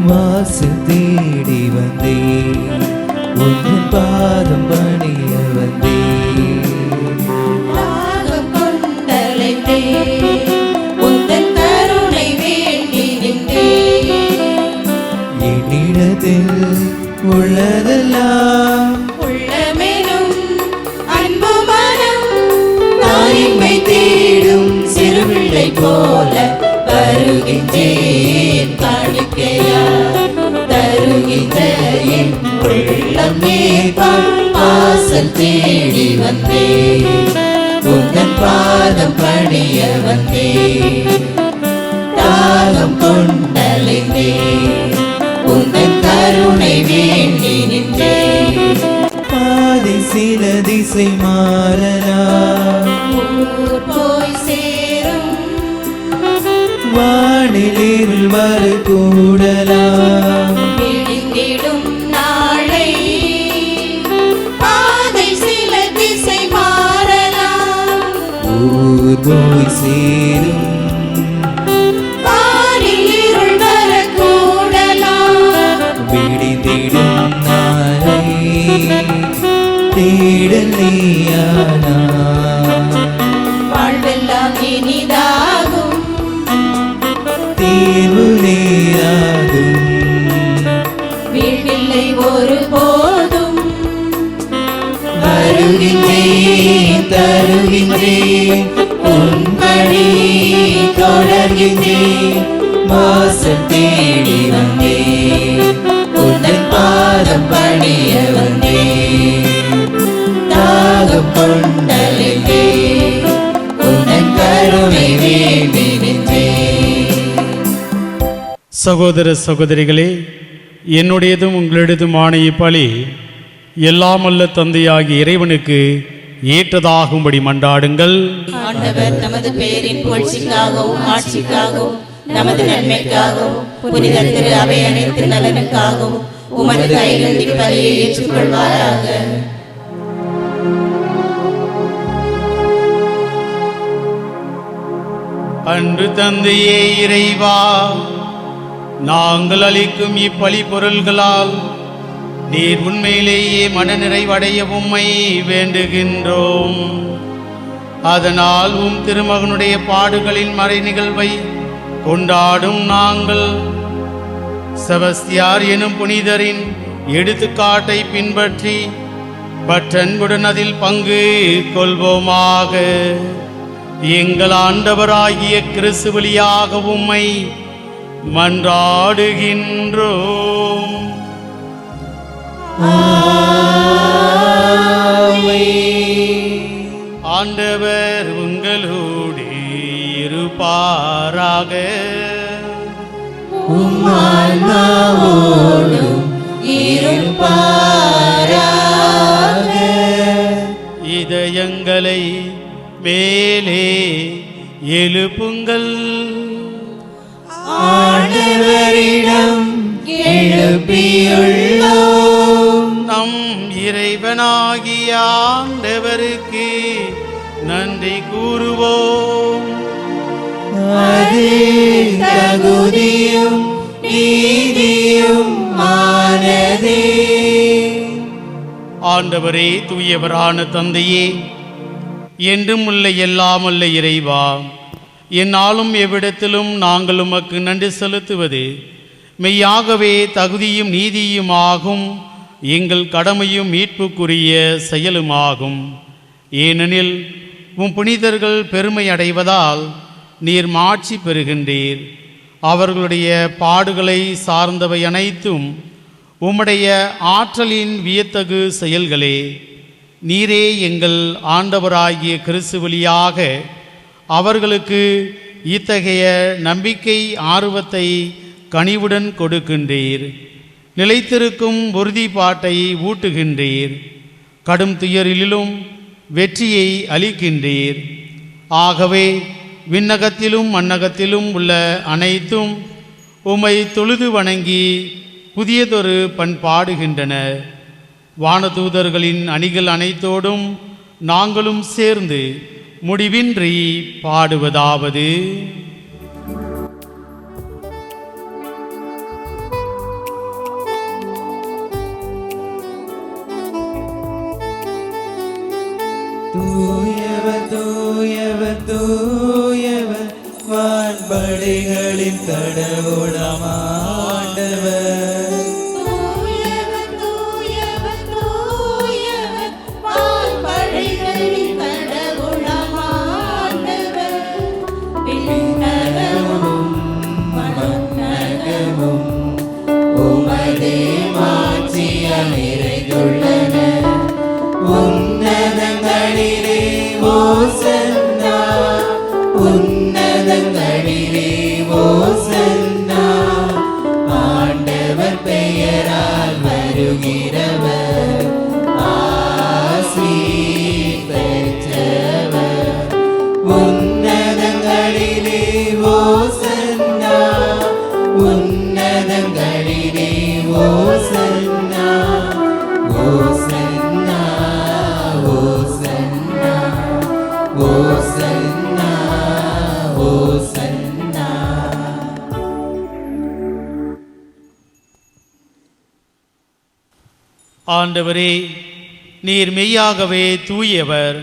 வாசல் தேடி வந்தே, உன் பாதம் பணிய வந்தே, தாகம் கொண்டலைந்தே, உந்தன் கருணை வேண்டி நின்றே. என்னிடத்தில் உள்ளதெல்லாம் உள்ளமெனும் அன்பு மனம் தாயின்மை தேடும் சிறுபிள்ளை போல வருகின்றேன். காணிக்கையா தருகின்ற என் உள்ளம் நேர்பால் வாசல் தேடி வந்தே, உந்தன் பாதம் பணிய வந்தே. தாகம் கொண்டலைந்தே, உந்தன் கருணை வேண்டி நின்றே. பாதை சில திசை மாறலாம், ஊர் போய் சேரும் வானிலிருள் வரு கூடலாம், விழிந்திடும் நாளை பாதை சில திசை மாறலாம். ஊர் போய் சேரும் வானில் இருள் வரக்கூடலாம். விடிந்திடும் நாளை தேடல் நீயானா. வாழ்வெல்லாம் இனிதாகும் தேர்வு நேராகும், வீழ்வில்லை ஒரு போதும். வருகின்றேன் தருகின்றேன் உன் பணி தொடர்கின்றேன். வாசல் தேடி வந்தேன், உந்தன் பாதம் பணிய வந்தேன். தாகம் கொண்டலைந்தேன், உந்தன் கருணை வேண்டி நின்றேன். சகோதர சகோதரிகளே, என்னுடையதும் உங்களுடையதுமான இப்பலி எல்லாம் அல்ல தந்தையாகிய இறைவனுக்கு ஏற்றதாகும்படி மன்றாடுங்கள். ஆண்டவர் நமது பேரின் புகழ்ச்சிக்காகவும் ஆட்சிக்காகவும் நமது நன்மைக்காகவும் புனித திரு அவை அனைத்து நலனுக்காகவும் உமது கைகளில் இப்பலியை ஏற்றுக்கொள்வாராக. அன்று தந்தையே இறைவா, நாங்கள் அளிக்கும் இப்பலி பொருள்களால் நீர் உண்மையிலேயே மனநிறைவடைய உம்மை வேண்டுகின்றோம். அதனால் உம் திருமகனுடைய பாடுகளின் மறை நிகழ்வை கொண்டாடும் நாங்கள் செபஸ்தியார் எனும் புனிதரின் எடுத்துக்காட்டை பின்பற்றி பற்றன்புடன் அதில் பங்கு கொள்வோமாக. எங்கள் ஆண்டவராகிய கிறிஸ்து வழியாக உம்மை மன்றாடுகின்றோம். ஆண்டவர் உங்களோடு இருப்பாராக. உம்மான்மாவோடும் இருப்பாராக. இதயங்களை மேலே எழுப்புங்கள். ஆண்டவரிடம் எழுப்பியுள்ளோம். நம் இறைவனாகிய ஆண்டவருக்கு நன்றி கூறுவோம். அது தகுதியும் நீதியும் ஆனதே. ஆண்டவரே, தூயவரான தந்தையே, என்றும் உள்ள எல்லாம் அல்ல இறைவா, என்னாலும் எவ்விடத்திலும் நாங்கள் உமக்கு நன்றி செலுத்துவது மெய்யாகவே தகுதியும் நீதியுமாகும், எங்கள் கடமையும் மீட்புக்குரிய செயலுமாகும். ஏனெனில் உம் புனிதர்கள் பெருமை அடைவதால் நீர் மாட்சி பெறுகின்றீர். அவர்களுடைய பாடுகளை சார்ந்தவை அனைத்தும் உம்முடைய ஆற்றலின் வியத்தகு செயல்களே. நீரே எங்கள் ஆண்டவராகிய கிறிஸ்து வழியாக அவர்களுக்கு இத்தகைய நம்பிக்கை ஆர்வத்தை கனிவுடன் கொடுக்கின்றீர். நிலைத்திருக்கும் உறுதிப்பாட்டை ஊட்டுகின்றீர். கடும் துயரிலும் வெற்றியை அளிக்கின்றீர். ஆகவே விண்ணகத்திலும் மண்ணகத்திலும் உள்ள அனைத்தும் உம்மை தொழுது வணங்கி புதியதொரு பண்பாடுகின்றன. வானதூதர்களின் அணிகள் அனைத்தோடும் நாங்களும் சேர்ந்து முடிவின்றி பாடுவதாவது: தூயவர் தூயவர் தூயவர் வான்படைகளின் கடவுளாம் ஆண்டவர். உன்னதங்களிலே ஓசன்னா, உன்னதங்களிலே ஓசன்னா, ஆண்டவர் பெயரால் வருகிறவர் ஆசி பெற்றவர். உன்னதங்களிலே ஓசன்னா, உன்னதங்களிலே ஓசன்னா, ஓசன்னா, ஓசன்னா, ஓசன்னா, ஓசன்னா. ஆண்டவரே, நீர் மெய்யாகவே தூயவர்,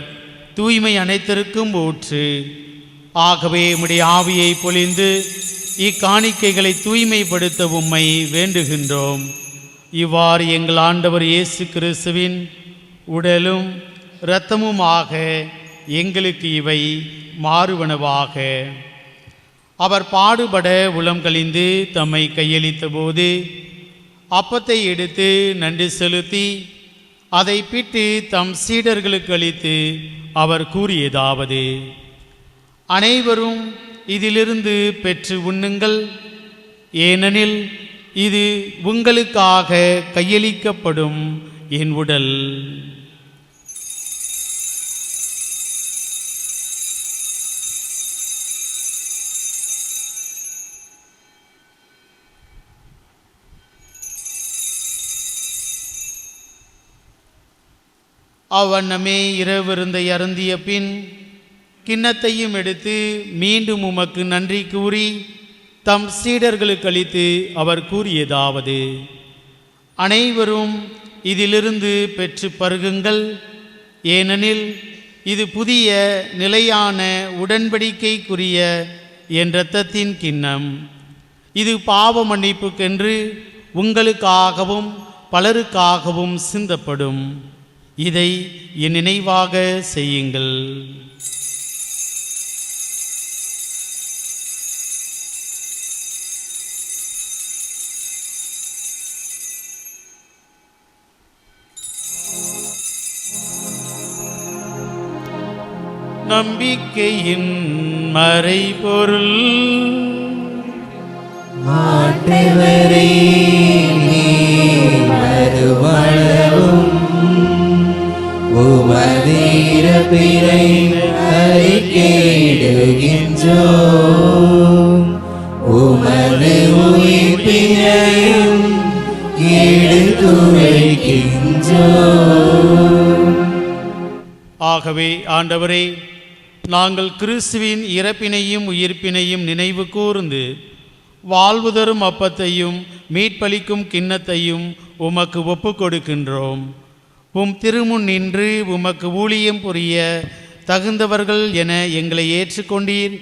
தூய்மை அனைத்திற்கும் ஊற்று. ஆகவே உம்முடைய ஆவியை பொழிந்து இக்காணிக்கைகளை தூய்மைப்படுத்த உம்மை வேண்டுகின்றோம். இவ்வாறு எங்கள் ஆண்டவர் இயேசு கிறிஸ்துவின் உடலும் இரத்தமுமாக எங்களுக்கு இவை மாறுவனவாக. அவர் பாடுபட உளம் கழிந்து தம்மை கையளித்த போது அப்பத்தை எடுத்து நன்றி செலுத்தி அதை பிட்டு தம் சீடர்களுக்கு அளித்து அவர் கூறியதாவது: அனைவரும் இதிலிருந்து பெற்று உண்ணுங்கள், ஏனெனில் இது உங்களுக்காக கையளிக்கப்படும் என் உடல். அவ்வண்ணமே இரவிருந்தை அருந்திய பின் கிண்ணத்தையும் எடுத்து மீண்டும் உமக்கு நன்றி கூறி தம் சீடர்களுக்கு அளித்து அவர் கூறியதாவது: அனைவரும் இதிலிருந்து பெற்று பருகுங்கள், ஏனெனில் இது புதிய நிலையான உடன்படிக்கைக்குரிய என் இரத்தத்தின் கிண்ணம். இது பாவ மன்னிப்புக்கென்று உங்களுக்காகவும் பலருக்காகவும் சிந்தப்படும். இதை என் நினைவாக செய்யுங்கள். நம்பிக்கையின் மறைபொருள் ஆண்டவரே, நீர் வருவளவும் உமது இறப்பினை அறிக்கையிடுகின்றோம், உமது உயிர்ப்பினையும் எடுத்துரைக்கின்றோம். ஆகவே ஆண்டவரே, நாங்கள் கிறிஸ்துவின் இறப்பினையும் உயிர்ப்பினையும் நினைவு கூர்ந்து வாழ்வு தரும் அப்பத்தையும் மீட்பளிக்கும் கிண்ணத்தையும் உமக்கு ஒப்பு கொடுக்கின்றோம். உம் திருமுன் நின்று உமக்கு ஊழியம் புரிய தகுந்தவர்கள் என எங்களை ஏற்றுக்கொண்டீர்.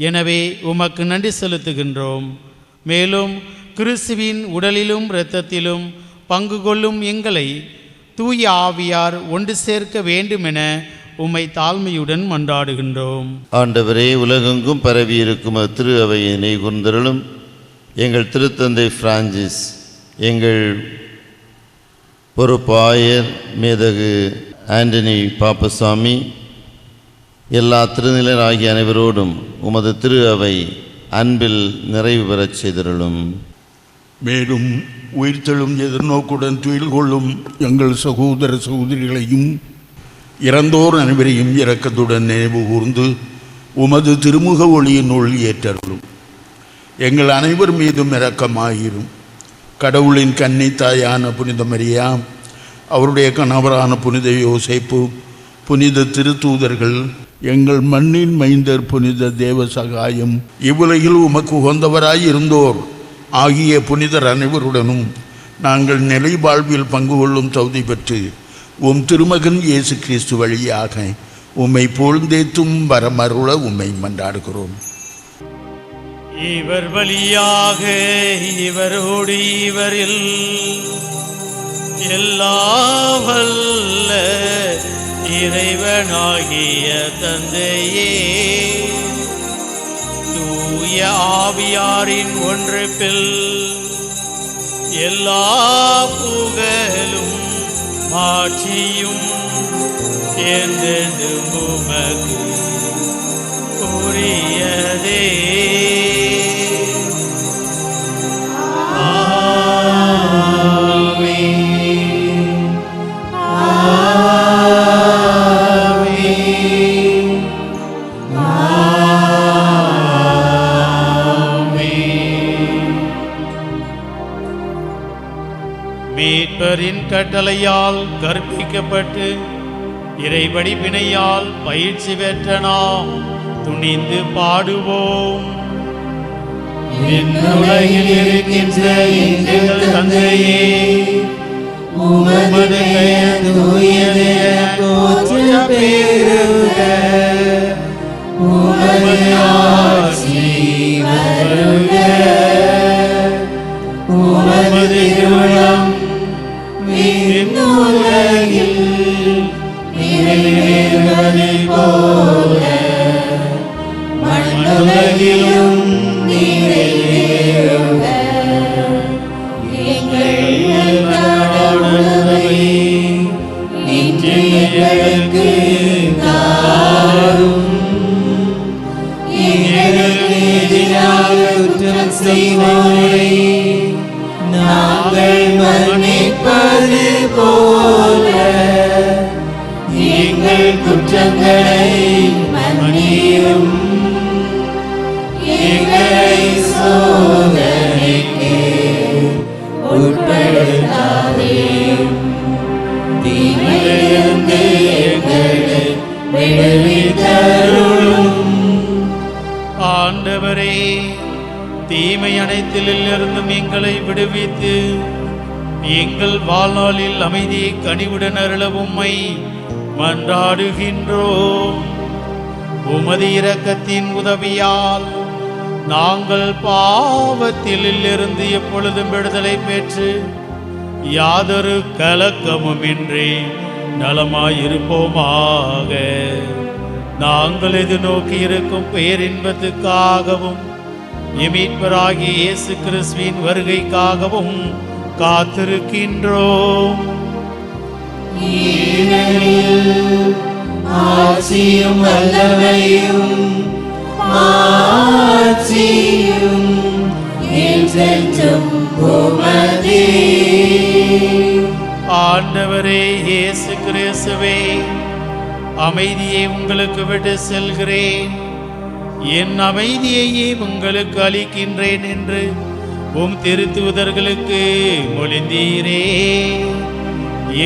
எனவே உமக்கு நன்றி செலுத்துகின்றோம். மேலும் கிறிஸ்துவின் உடலிலும் இரத்தத்திலும் பங்கு கொள்ளும் எங்களை தூய ஆவியார் ஒன்று சேர்க்க வேண்டுமென உம்மை தாழ்மையுடன் மன்றாடுகின்றோம். ஆண்டவரே, உலகெங்கும் பரவியிருக்கும் திரு அவையை நெய்கூர்ந்தருளும். எங்கள் திருத்தந்தை பிரான்சிஸ், எங்கள் பொறுப்பாயர் மேதகு ஆண்டனி பாப்பசாமி, எல்லா திருநிலர் ஆகிய அனைவரோடும் உமது திரு அவை அன்பில் நிறைவு பெறச் செய்தருளும். மேலும் உயிர்த்தெழும் எதிர்நோக்குடன் துயில் கொள்ளும் எங்கள் சகோதர சகோதரிகளையும் இறந்தோர் அனைவரையும் இரக்கத்துடன் நினைவு கூர்ந்து உமது திருமுக ஒளியினுள் ஏற்றருளும். எங்கள் அனைவர் மீதும் இரக்கமாயிரும். கடவுளின் கன்னி தாயான புனித மரியா, அவருடைய கணவரான புனித யோசேப்பு, புனித திருத்தூதர்கள், எங்கள் மண்ணின் மைந்தர் புனித தேவ சகாயம், இவ்வுலகில் உமக்கு உகந்தவராய் இருந்தோர் ஆகிய புனிதர் அனைவருடனும் நாங்கள் நிலை வாழ்வில் பங்கு கொள்ளும் தகுதி பெற்று உம் திருமகன் இயேசு கிறிஸ்து வழியாக உம்மை புகழ்ந்தேத்தும் வரமருள உம்மை மன்றாடுகிறோம். இவர் வழியாக இவரோடு இவரில் எல்லா வல்ல இறைவனாகிய தந்தையே, தூய ஆவியாரின் ஒன்றிப்பில் எல்லா புகழும் ஆட்சியும் என்றென்றும் உமக்கு உரியதே. மீட்பரின் கட்டளையால் கற்பிக்கப்பட்டு இறைபடிப்பினையால் பயிற்சி பெற்ற நாம் துணிந்து பாடுவோம். உலகில் இருக்கின்ற எங்கள் தந்தையே, உமது பெயர் தூயது என போற்ற பெறுக. உமது ஆட்சி வருக. உமது திருவுளம் விண்ணுலகில் நிறைவேறுவது போல மண்ணுலகிலும் நிறைவேறுக. எங்கள் உணவை இன்று எங்களுக்கு தாரும். எங்களுக்கு எதிராக குற்றம் செய்வோரை நாங்கள் மன்னிப்பது போல எங்கள் குற்றங்களை மன்னியும். எங்களை சோதனைக்கு உட்படுத்தாதேயும். தீமையிலிருந்து எங்களை விடுவித்தருளும். ஆண்டவரே, தீமை அனைத்திலிருந்தும் எங்களை விடுவித்து எங்கள் வாழ்நாளில் அமைதியை கனிவுடன் அருள உம்மை மன்றாடுகின்றோம். உமது இரக்கத்தின் உதவியால் நாங்கள் பாவத்தில் இருந்து எப்பொழுதும் விடுதலை பெற்று யாதொரு கலக்கமுமின்றி நலமாயிருப்போமாக. நாங்கள் எதிர்நோக்கி இருக்கும் பேரின்பத்துக்காகவும் மீட்பராகிய இயேசு கிறிஸ்துவின் வருகைக்காகவும் காத்திருக்கின்றோம். ஆட்சியும் வல்லமையும் மாட்சியும் என்றென்றும் உமதே. ஆண்டவரே இயேசு கிறிஸ்துவே, அமைதியை உங்களுக்கு விட்டு செல்கிறேன், என் அமைதியையே உங்களுக்கு அளிக்கின்றேன் என்று உம் திருத்தூதர்களுக்கு மொழிந்தீரே.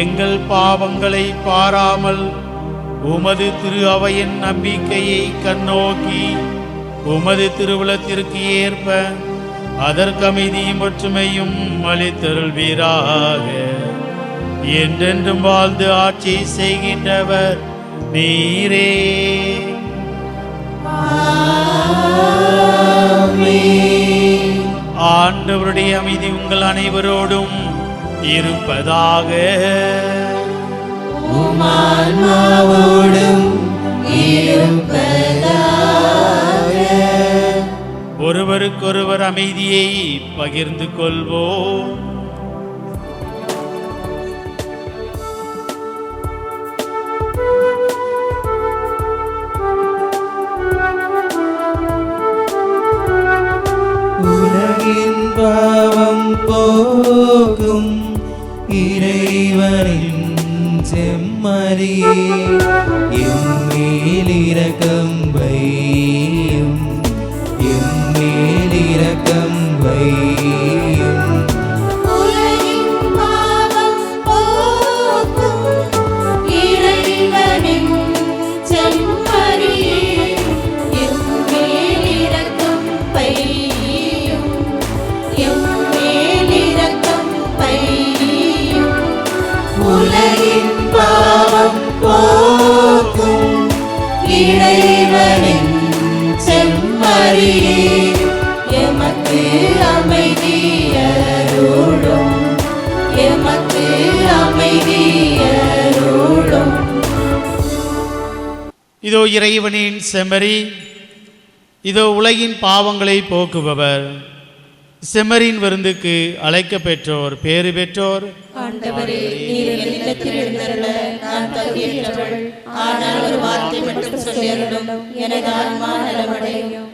எங்கள் பாவங்களை பாராமல் உமது திரு அவையின் நம்பிக்கையை கண்ணோக்கி உமது திருவுளத்திற்கு ஏற்ப அதற்கு அமைதியும் ஒற்றுமையும் அளித்தருள்வீராக. என்றென்றும் வாழ்ந்து ஆட்சி செய்கின்றவர் நீரே. ஆண்டவருடைய அமைதி உங்கள் அனைவரோடும் இருப்பதாக. ஒருவருக்கொருவர் அமைதியை பகிர்ந்து கொள்வோம். உலகின் பாவம் போக்கும் இறைவனின் செம்மறியே எம்மேல் இரக்கம் வையும் எம்மேல் இரக்கம் வையும் உலகின் பாவம் போக்கும் இறைவனின் செம்மறியே எம்மேல் இரக்கம் வையும் எம்மேல் இரக்கம் வையும் உலகின் பாவம் போக்கும் இறைவனின் செம்மறியே எமக்கு அமைதியருளும் எமக்கு அமைதியருளும். இதோ இறைவனின் செம்மறி, இதோ உலகின் பாவங்களை போக்குபவர். செம்மறியின் விருந்துக்கு அழைக்க பெற்றோர் பேறு பெற்றோர். ஆண்டவரே, நீர் என் இல்லத்தில் எழுந்தருள நான் தகுதியற்றவள். ஆனால் ஒரு வார்த்தை மட்டும் சொல்லியருளும், எனது ஆன்மா நலமடையும்.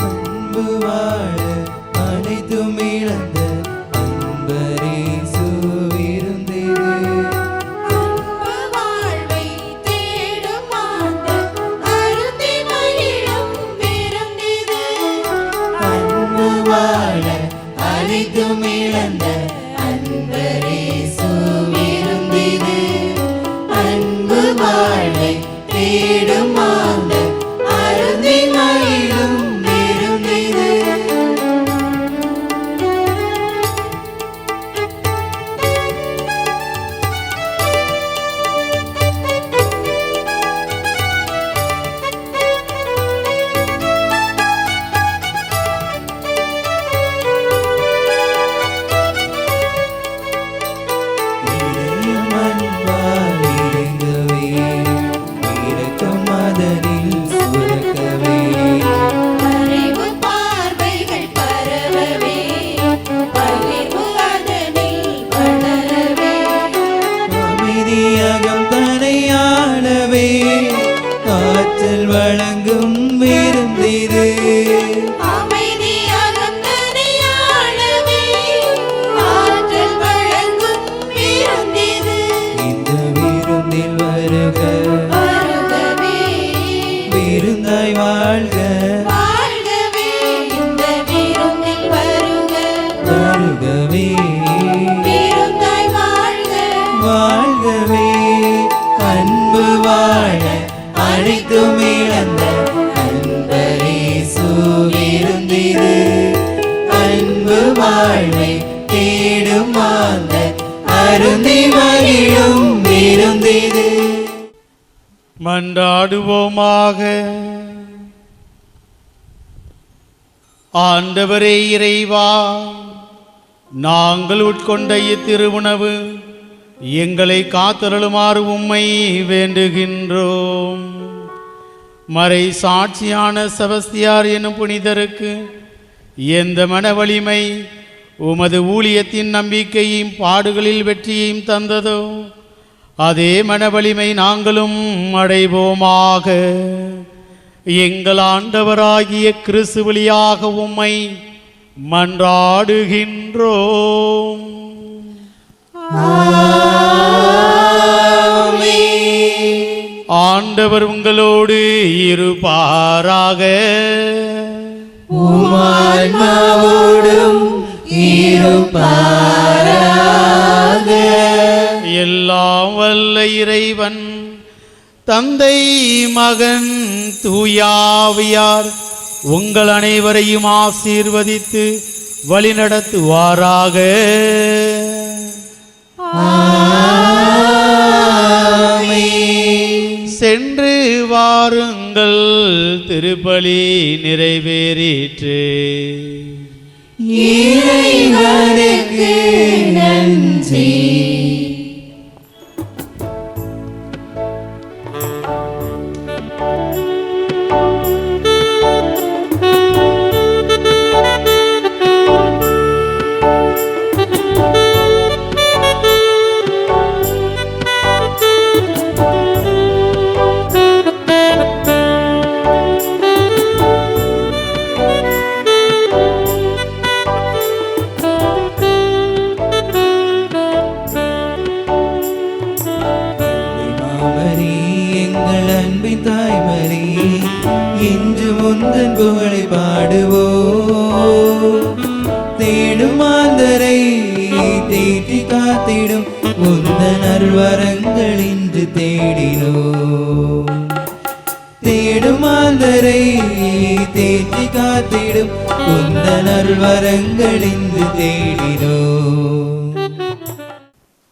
அன்பு வாழ அனைத்தும் இழந்த அன்பரேசு விருந்திது அன்பு வாழ்வை தேடும் ஆண்ட அருந்தி மகிழும் விருந்திது. அன்பு வாழ அனைத்தும் இழந்த அன்பரேசு விருந்திது அன்பு வாழ்வை தேடும் ஆண்ட அருந்தி மகிழும் விருந்திது. இதயம் அன்பால் இறங்கவே, இரக்கம் அதனில் சுரக்கவே. அறிவு பார்வைகள் பரவவே, பகிர்வு அதனில் வளரவே. அமைதியகம் தனையாளவே, காற்றல் வழங்கும் விருந்திது அமைதியாகம் தனியாளவே, ஆற்றல் வழங்கும் விருந்திது. இந்த விருந்தில் வருக, வருகவே, விருந்தாய் வாழ்க, வாழ்கவே, இந்த விருந்தில் வருக. வருகவே, விருந்தாய் வாழ்க, வாழ்கவே. அன்பு வாழ அனைத்தும் இழந்த அன்பரேசு விருந்திது அன்பு வாழ்வை தேடும் ஆந்த அருந்தி மகிழும் விருந்திது. மன்றாடுவோமாக. ஆண்டவரே இறைவா, நாங்கள் உட்கொண்ட இத்திருவுணவு எங்களை காத்தருளுமாறு உம்மை வேண்டுகின்றோம். மறை சாட்சியான செபஸ்தியார் எனும் புனிதருக்கு எந்த மன வலிமை உமது ஊழியத்தின் நம்பிக்கையும் பாடுகளில் வெற்றியையும் தந்ததோ அதே மன வலிமை நாங்களும் அடைவோமாக. எங்கள் ஆண்டவராகிய கிறிஸ்து வழியாக உம்மை மன்றாடுகின்றோம். ஆண்டவர் உங்களோடு இருப்பாராக. உம்மான்மாவோடும் இருப்பாராக. எல்லாம் வல்ல இறைவன் தந்தை மகன் தூயாவியார் உங்கள் அனைவரையும் ஆசீர்வதித்து வழிநடத்துவாராக. சென்று வாருங்கள், திருப்பலி நிறைவேறிற்று. இறைவனுக்கு நன்றி. தாய்மரி இன்று முந்தன் புகழை பாடுவோ, தேடும் மாந்தரை தேற்றி காத்திடும் உந்தன் அருள்வரங்கள் இன்று தேடினோ. தேடும் மாந்தரை தேற்றி காத்திடும் உந்தன் அருள்வரங்கள் இன்று தேடினோ.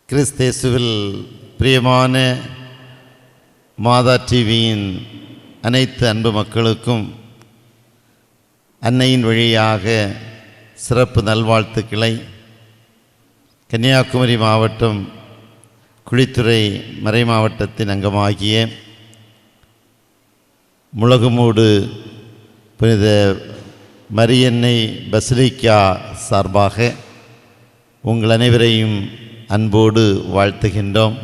கிறிஸ்தேசுவில் பிரியமான மாதா டிவியின் அனைத்து அன்பு மக்களுக்கும் அன்னையின் வழியாக சிறப்பு நல்வாழ்த்துக்களை கன்னியாகுமரி மாவட்டம் குழித்துறை மறை மாவட்டத்தின் அங்கமாகிய முளகுமூடு புனித மரியன்னை பசிலிக்கா சார்பாக உங்கள் அனைவரையும் அன்போடு வாழ்த்துகின்றோம்.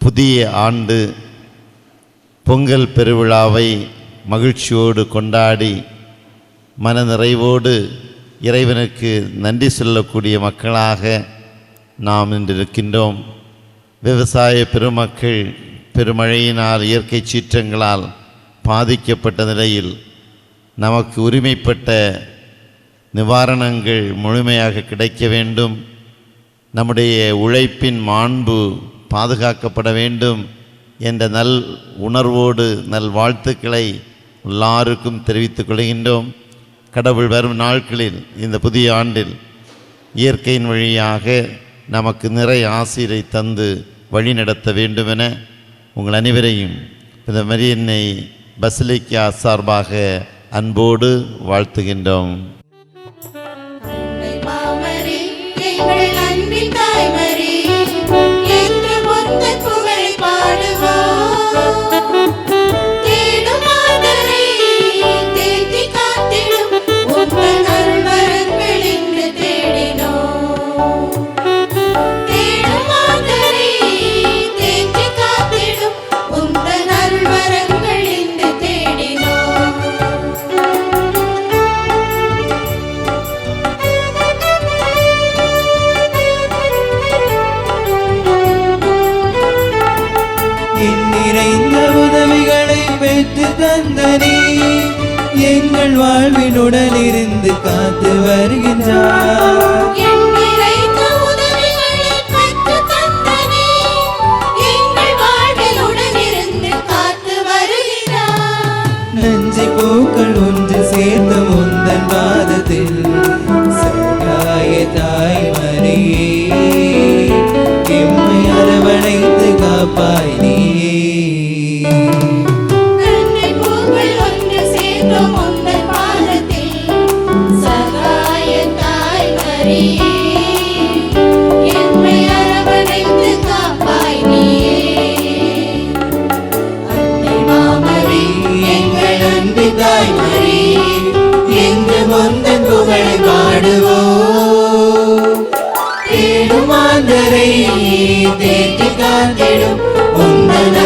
புதிய ஆண்டு பொங்கல் பெருவிழாவை மகிழ்ச்சியோடு கொண்டாடி மனநிறைவோடு இறைவனுக்கு நன்றி சொல்லக்கூடிய மக்களாக நாம் இன்றிருக்கின்றோம். விவசாய பெருமக்கள் பெருமழையினால் இயற்கை சீற்றங்களால் பாதிக்கப்பட்ட நிலையில் நமக்கு உரிமைப்பட்ட நிவாரணங்கள் முழுமையாக கிடைக்க வேண்டும், நம்முடைய உழைப்பின் மாண்பு பாதுகாக்கப்பட வேண்டும் என்ற நல் உணர்வோடு நல் வாழ்த்துக்களை எல்லாருக்கும் தெரிவித்துக் கொள்கின்றோம். கடவுள் வரும் நாட்களில் இந்த புதிய ஆண்டில் இயற்கையின் வழியாக நமக்கு நிறை ஆசிரை தந்து வழி நடத்த வேண்டுமென உங்கள் அனைவரையும் இந்த மரியன்னை பசிலிக்கா சார்பாக அன்போடு வாழ்த்துகின்றோம். எங்கள் வாழ்வினுடன் இருந்து காத்து வருகின்றார். நஞ்சை பூக்கள் ஒன்று சேர்ந்த முந்தன் பாதத்தில் சகாய தாய் மரியே, எம்மை அரவணைத்து காப்பாய் நீயே. தேடும் மாந்தரை தேற்றி காத்திடும் உந்தன்